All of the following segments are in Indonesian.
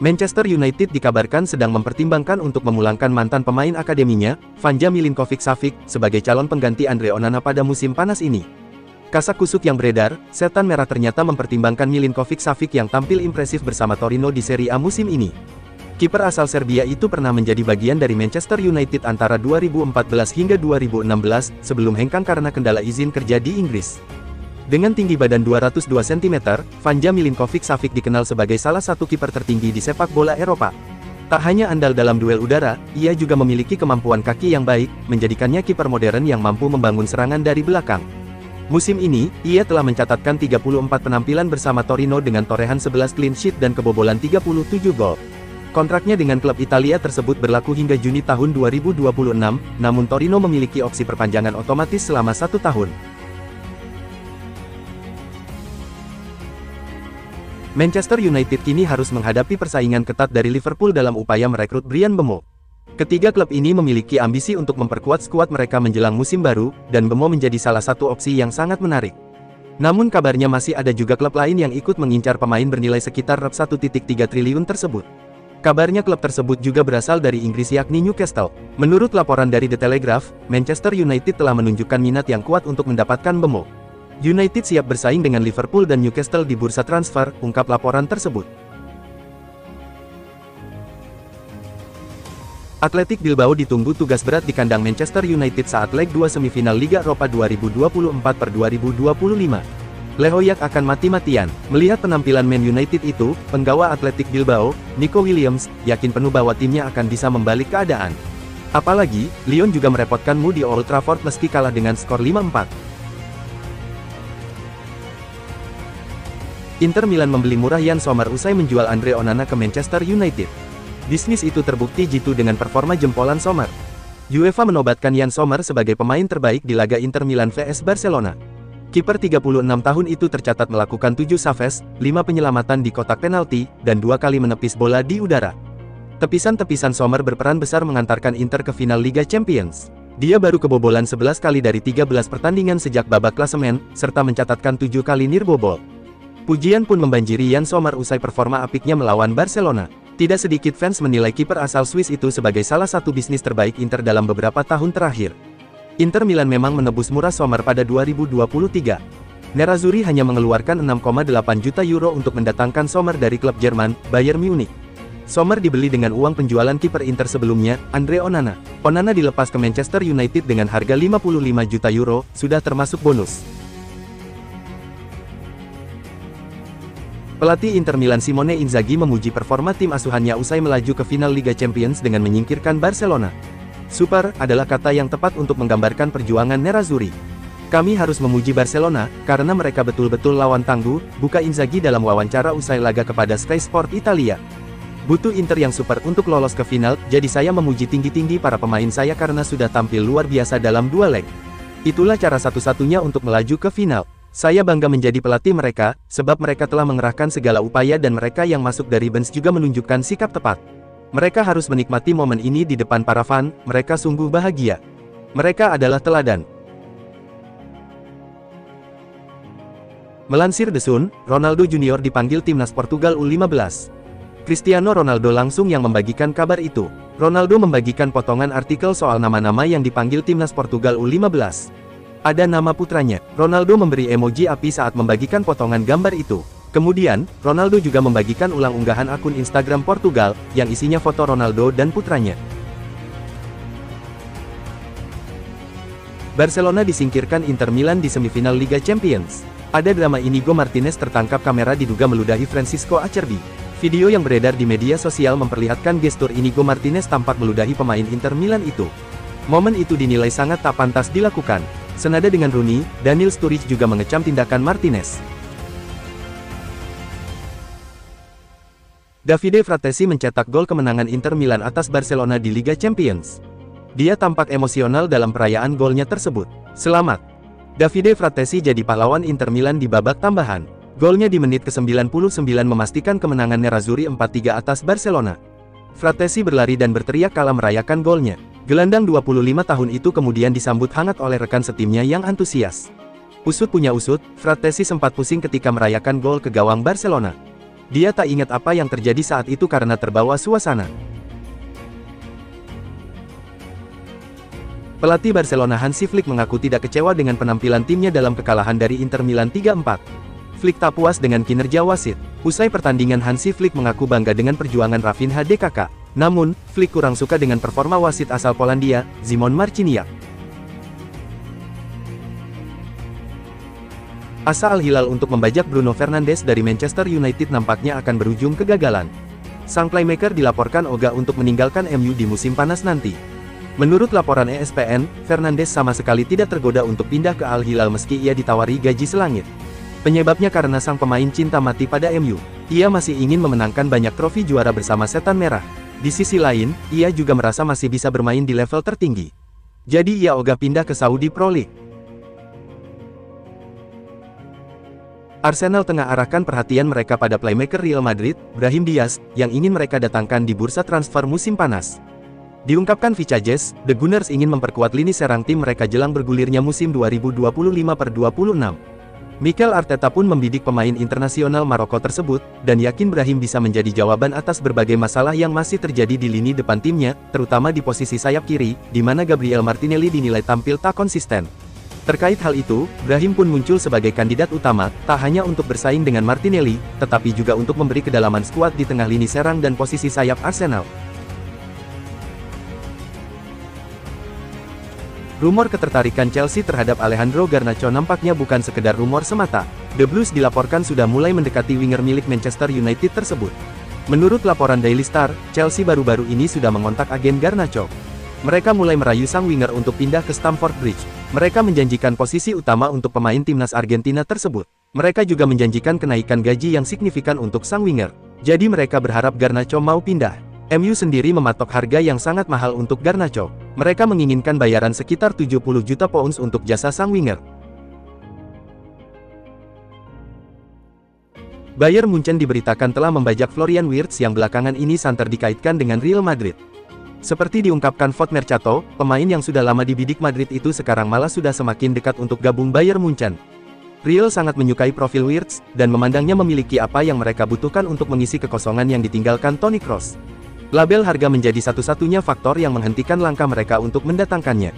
Manchester United dikabarkan sedang mempertimbangkan untuk memulangkan mantan pemain akademinya, Vanja Milinkovic-Savic, sebagai calon pengganti Andre Onana pada musim panas ini. Kasak kusuk yang beredar, Setan Merah ternyata mempertimbangkan Milinkovic-Savic yang tampil impresif bersama Torino di Serie A musim ini. Kiper asal Serbia itu pernah menjadi bagian dari Manchester United antara 2014 hingga 2016, sebelum hengkang karena kendala izin kerja di Inggris. Dengan tinggi badan 202 cm, Vanja Milinkovic-Savic dikenal sebagai salah satu kiper tertinggi di sepak bola Eropa. Tak hanya andal dalam duel udara, ia juga memiliki kemampuan kaki yang baik, menjadikannya kiper modern yang mampu membangun serangan dari belakang. Musim ini, ia telah mencatatkan 34 penampilan bersama Torino dengan torehan 11 clean sheet dan kebobolan 37 gol. Kontraknya dengan klub Italia tersebut berlaku hingga Juni tahun 2026, namun Torino memiliki opsi perpanjangan otomatis selama 1 tahun. Manchester United kini harus menghadapi persaingan ketat dari Liverpool dalam upaya merekrut Bryan Mbeumo. Ketiga klub ini memiliki ambisi untuk memperkuat skuad mereka menjelang musim baru, dan Mbeumo menjadi salah satu opsi yang sangat menarik. Namun kabarnya masih ada juga klub lain yang ikut mengincar pemain bernilai sekitar 1,3 triliun tersebut. Kabarnya klub tersebut juga berasal dari Inggris yakni Newcastle. Menurut laporan dari The Telegraph, Manchester United telah menunjukkan minat yang kuat untuk mendapatkan Mbeumo. United siap bersaing dengan Liverpool dan Newcastle di bursa transfer, ungkap laporan tersebut. Athletic Bilbao ditunggu tugas berat di kandang Manchester United saat leg 2 semifinal Liga Eropa 2024/2025. Lehoyak akan mati-matian melihat penampilan Man United itu. Penggawa Athletic Bilbao, Nico Williams, yakin penuh bahwa timnya akan bisa membalik keadaan. Apalagi, Lyon juga merepotkanmu di Old Trafford meski kalah dengan skor 5-4. Inter Milan membeli murah Yann Sommer usai menjual Andre Onana ke Manchester United. Bisnis itu terbukti jitu dengan performa jempolan Sommer. UEFA menobatkan Yann Sommer sebagai pemain terbaik di laga Inter Milan vs Barcelona. Kiper 36 tahun itu tercatat melakukan 7 saves, 5 penyelamatan di kotak penalti, dan 2 kali menepis bola di udara. Tepisan-tepisan Sommer berperan besar mengantarkan Inter ke final Liga Champions. Dia baru kebobolan 11 kali dari 13 pertandingan sejak babak klasemen, serta mencatatkan 7 kali nirbobol. Pujian pun membanjiri Yann Sommer usai performa apiknya melawan Barcelona. Tidak sedikit fans menilai kiper asal Swiss itu sebagai salah satu bisnis terbaik Inter dalam beberapa tahun terakhir. Inter Milan memang menebus murah Sommer pada 2023. Nerazzurri hanya mengeluarkan 6,8 juta euro untuk mendatangkan Sommer dari klub Jerman, Bayern Munich. Sommer dibeli dengan uang penjualan kiper Inter sebelumnya, Andre Onana. Onana dilepas ke Manchester United dengan harga 55 juta euro, sudah termasuk bonus. Pelatih Inter Milan Simone Inzaghi memuji performa tim asuhannya usai melaju ke final Liga Champions dengan menyingkirkan Barcelona. Super adalah kata yang tepat untuk menggambarkan perjuangan Nerazzurri. Kami harus memuji Barcelona, karena mereka betul-betul lawan tangguh, buka Inzaghi dalam wawancara usai laga kepada Sky Sport Italia. Butuh Inter yang super untuk lolos ke final, jadi saya memuji tinggi-tinggi para pemain saya karena sudah tampil luar biasa dalam 2 leg. Itulah cara satu-satunya untuk melaju ke final. Saya bangga menjadi pelatih mereka, sebab mereka telah mengerahkan segala upaya dan mereka yang masuk dari bench juga menunjukkan sikap tepat. Mereka harus menikmati momen ini di depan para fan, mereka sungguh bahagia. Mereka adalah teladan. Melansir The Sun, Ronaldo Junior dipanggil timnas Portugal U15. Cristiano Ronaldo langsung yang membagikan kabar itu. Ronaldo membagikan potongan artikel soal nama-nama yang dipanggil timnas Portugal U15. Ada nama putranya. Ronaldo memberi emoji api saat membagikan potongan gambar itu. Kemudian, Ronaldo juga membagikan ulang unggahan akun Instagram Portugal, yang isinya foto Ronaldo dan putranya. Barcelona disingkirkan Inter Milan di semifinal Liga Champions. Ada drama Inigo Martinez tertangkap kamera diduga meludahi Francisco Acerbi. Video yang beredar di media sosial memperlihatkan gestur Inigo Martinez tampak meludahi pemain Inter Milan itu. Momen itu dinilai sangat tak pantas dilakukan. Senada dengan Rooney, Daniel Sturridge juga mengecam tindakan Martinez. Davide Fratesi mencetak gol kemenangan Inter Milan atas Barcelona di Liga Champions. Dia tampak emosional dalam perayaan golnya tersebut. Selamat! Davide Fratesi jadi pahlawan Inter Milan di babak tambahan. Golnya di menit ke-99 memastikan kemenangan Nerazzurri 4-3 atas Barcelona. Fratesi berlari dan berteriak kala merayakan golnya. Gelandang 25 tahun itu kemudian disambut hangat oleh rekan setimnya yang antusias. Usut punya usut, Fratesi sempat pusing ketika merayakan gol ke gawang Barcelona. Dia tak ingat apa yang terjadi saat itu karena terbawa suasana. Pelatih Barcelona Hansi Flick mengaku tidak kecewa dengan penampilan timnya dalam kekalahan dari Inter Milan 3-4. Flick tak puas dengan kinerja wasit. Usai pertandingan, Hansi Flick mengaku bangga dengan perjuangan Rafinha DKK. Namun, Flick kurang suka dengan performa wasit asal Polandia, Szymon Marciniak. Asa Al-Hilal untuk membajak Bruno Fernandes dari Manchester United nampaknya akan berujung kegagalan. Sang playmaker dilaporkan ogah untuk meninggalkan MU di musim panas nanti. Menurut laporan ESPN, Fernandes sama sekali tidak tergoda untuk pindah ke Al-Hilal meski ia ditawari gaji selangit. Penyebabnya karena sang pemain cinta mati pada MU. Ia masih ingin memenangkan banyak trofi juara bersama Setan Merah. Di sisi lain, ia juga merasa masih bisa bermain di level tertinggi. Jadi ia ogah pindah ke Saudi Pro League. Arsenal tengah arahkan perhatian mereka pada playmaker Real Madrid, Brahim Diaz, yang ingin mereka datangkan di bursa transfer musim panas. Diungkapkan Vicajes, The Gunners ingin memperkuat lini serang tim mereka jelang bergulirnya musim 2025/26. Mikel Arteta pun membidik pemain internasional Maroko tersebut, dan yakin Brahim bisa menjadi jawaban atas berbagai masalah yang masih terjadi di lini depan timnya, terutama di posisi sayap kiri, di mana Gabriel Martinelli dinilai tampil tak konsisten. Terkait hal itu, Brahim pun muncul sebagai kandidat utama, tak hanya untuk bersaing dengan Martinelli, tetapi juga untuk memberi kedalaman skuad di tengah lini serang dan posisi sayap Arsenal. Rumor ketertarikan Chelsea terhadap Alejandro Garnacho nampaknya bukan sekedar rumor semata. The Blues dilaporkan sudah mulai mendekati winger milik Manchester United tersebut. Menurut laporan Daily Star, Chelsea baru-baru ini sudah mengontak agen Garnacho. Mereka mulai merayu sang winger untuk pindah ke Stamford Bridge. Mereka menjanjikan posisi utama untuk pemain timnas Argentina tersebut. Mereka juga menjanjikan kenaikan gaji yang signifikan untuk sang winger. Jadi mereka berharap Garnacho mau pindah. MU sendiri mematok harga yang sangat mahal untuk Garnacho. Mereka menginginkan bayaran sekitar 70 juta pounds untuk jasa sang winger. Bayern Munchen diberitakan telah membajak Florian Wirtz yang belakangan ini santer dikaitkan dengan Real Madrid. Seperti diungkapkan Foot Mercato, pemain yang sudah lama dibidik Madrid itu sekarang malah sudah semakin dekat untuk gabung Bayern Munchen. Real sangat menyukai profil Wirtz, dan memandangnya memiliki apa yang mereka butuhkan untuk mengisi kekosongan yang ditinggalkan Toni Kroos. Label harga menjadi satu-satunya faktor yang menghentikan langkah mereka untuk mendatangkannya.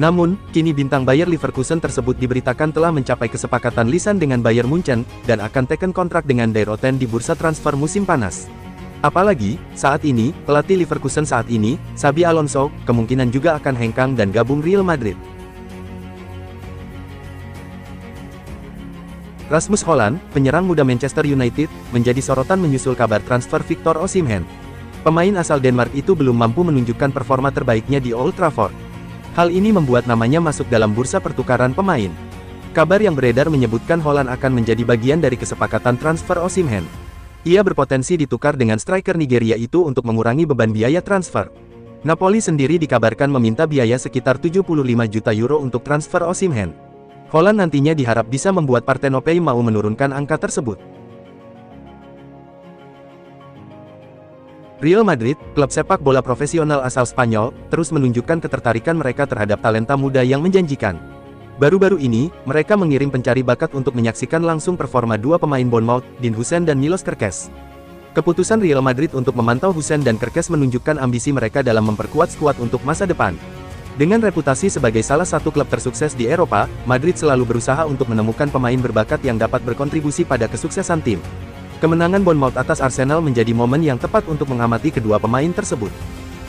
Namun, kini bintang Bayer Leverkusen tersebut diberitakan telah mencapai kesepakatan lisan dengan Bayern Munchen, dan akan teken kontrak dengan Die Roten di bursa transfer musim panas. Apalagi, saat ini, pelatih Leverkusen saat ini, Xabi Alonso, kemungkinan juga akan hengkang dan gabung Real Madrid. Rasmus Hojlund, penyerang muda Manchester United, menjadi sorotan menyusul kabar transfer Victor Osimhen. Pemain asal Denmark itu belum mampu menunjukkan performa terbaiknya di Old Trafford. Hal ini membuat namanya masuk dalam bursa pertukaran pemain. Kabar yang beredar menyebutkan Hojlund akan menjadi bagian dari kesepakatan transfer Osimhen. Ia berpotensi ditukar dengan striker Nigeria itu untuk mengurangi beban biaya transfer. Napoli sendiri dikabarkan meminta biaya sekitar 75 juta euro untuk transfer Osimhen. Hojlund nantinya diharap bisa membuat Partenope mau menurunkan angka tersebut. Real Madrid, klub sepak bola profesional asal Spanyol, terus menunjukkan ketertarikan mereka terhadap talenta muda yang menjanjikan. Baru-baru ini, mereka mengirim pencari bakat untuk menyaksikan langsung performa dua pemain Bournemouth, Dean Huijsen dan Milos Kerkez. Keputusan Real Madrid untuk memantau Huijsen dan Kerkez menunjukkan ambisi mereka dalam memperkuat skuad untuk masa depan. Dengan reputasi sebagai salah satu klub tersukses di Eropa, Madrid selalu berusaha untuk menemukan pemain berbakat yang dapat berkontribusi pada kesuksesan tim. Kemenangan Bournemouth atas Arsenal menjadi momen yang tepat untuk mengamati kedua pemain tersebut.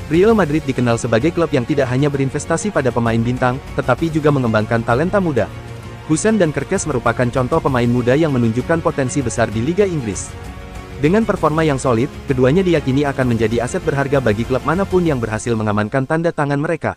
Real Madrid dikenal sebagai klub yang tidak hanya berinvestasi pada pemain bintang, tetapi juga mengembangkan talenta muda. Huijsen dan Kerkez merupakan contoh pemain muda yang menunjukkan potensi besar di Liga Inggris. Dengan performa yang solid, keduanya diyakini akan menjadi aset berharga bagi klub manapun yang berhasil mengamankan tanda tangan mereka.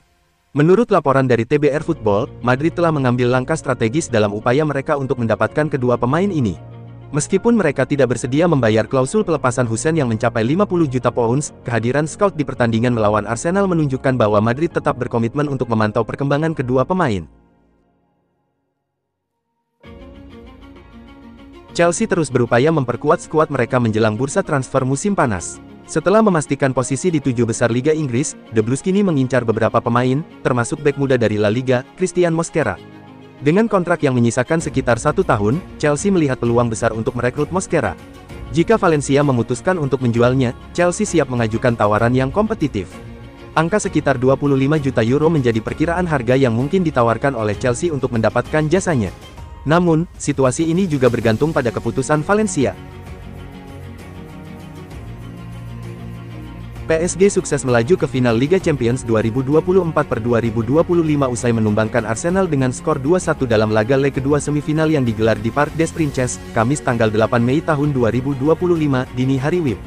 Menurut laporan dari TBR Football, Madrid telah mengambil langkah strategis dalam upaya mereka untuk mendapatkan kedua pemain ini. Meskipun mereka tidak bersedia membayar klausul pelepasan Huijsen yang mencapai 50 juta pounds, kehadiran scout di pertandingan melawan Arsenal menunjukkan bahwa Madrid tetap berkomitmen untuk memantau perkembangan kedua pemain. Chelsea terus berupaya memperkuat skuad mereka menjelang bursa transfer musim panas. Setelah memastikan posisi di 7 besar Liga Inggris, The Blues kini mengincar beberapa pemain, termasuk bek muda dari La Liga, Christian Mosquera. Dengan kontrak yang menyisakan sekitar 1 tahun, Chelsea melihat peluang besar untuk merekrut Mosquera. Jika Valencia memutuskan untuk menjualnya, Chelsea siap mengajukan tawaran yang kompetitif. Angka sekitar 25 juta euro menjadi perkiraan harga yang mungkin ditawarkan oleh Chelsea untuk mendapatkan jasanya. Namun, situasi ini juga bergantung pada keputusan Valencia. PSG sukses melaju ke final Liga Champions 2024/2025 usai menumbangkan Arsenal dengan skor 2-1 dalam laga leg kedua semifinal yang digelar di Parc des Princes, Kamis tanggal 8 Mei tahun 2025, dini hari WIB.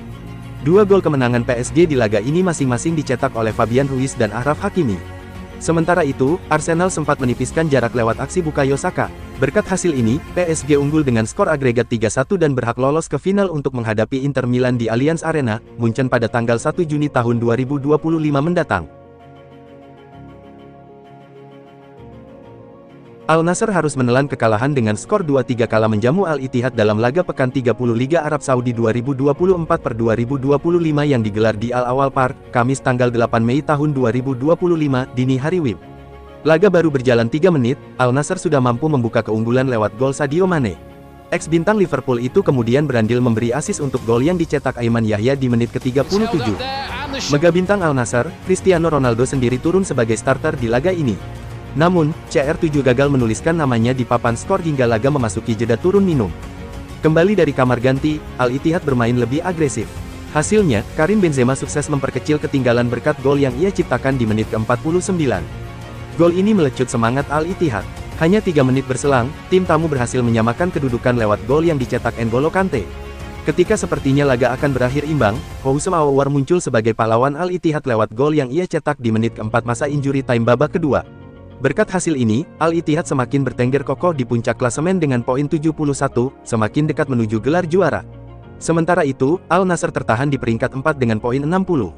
Dua gol kemenangan PSG di laga ini masing-masing dicetak oleh Fabian Ruiz dan Achraf Hakimi. Sementara itu, Arsenal sempat menipiskan jarak lewat aksi Bukayo Saka. Berkat hasil ini, PSG unggul dengan skor agregat 3-1 dan berhak lolos ke final untuk menghadapi Inter Milan di Allianz Arena, Munchen pada tanggal 1 Juni tahun 2025 mendatang. Al Nassr harus menelan kekalahan dengan skor 2-3 kala menjamu Al Ittihad dalam laga pekan 30 Liga Arab Saudi 2024/2025 yang digelar di Al Awal Park, Kamis tanggal 8 Mei tahun 2025, dini hari WIB. Laga baru berjalan 3 menit, Al Nassr sudah mampu membuka keunggulan lewat gol Sadio Mane. Ex-bintang Liverpool itu kemudian berandil memberi assist untuk gol yang dicetak Aiman Yahya di menit ke-37. Mega bintang Al Nassr, Cristiano Ronaldo sendiri turun sebagai starter di laga ini. Namun, CR7 gagal menuliskan namanya di papan skor hingga laga memasuki jeda turun minum. Kembali dari kamar ganti, Al Ittihad bermain lebih agresif. Hasilnya, Karim Benzema sukses memperkecil ketinggalan berkat gol yang ia ciptakan di menit ke-49. Gol ini melecut semangat Al Ittihad. Hanya 3 menit berselang, tim tamu berhasil menyamakan kedudukan lewat gol yang dicetak N'Golo Kante. Ketika sepertinya laga akan berakhir imbang, Houssem Aouar muncul sebagai pahlawan Al Ittihad lewat gol yang ia cetak di menit ke-4 masa injury time babak kedua. Berkat hasil ini, Al Ittihad semakin bertengger kokoh di puncak klasemen dengan poin 71, semakin dekat menuju gelar juara. Sementara itu, Al Nassr tertahan di peringkat 4 dengan poin 60.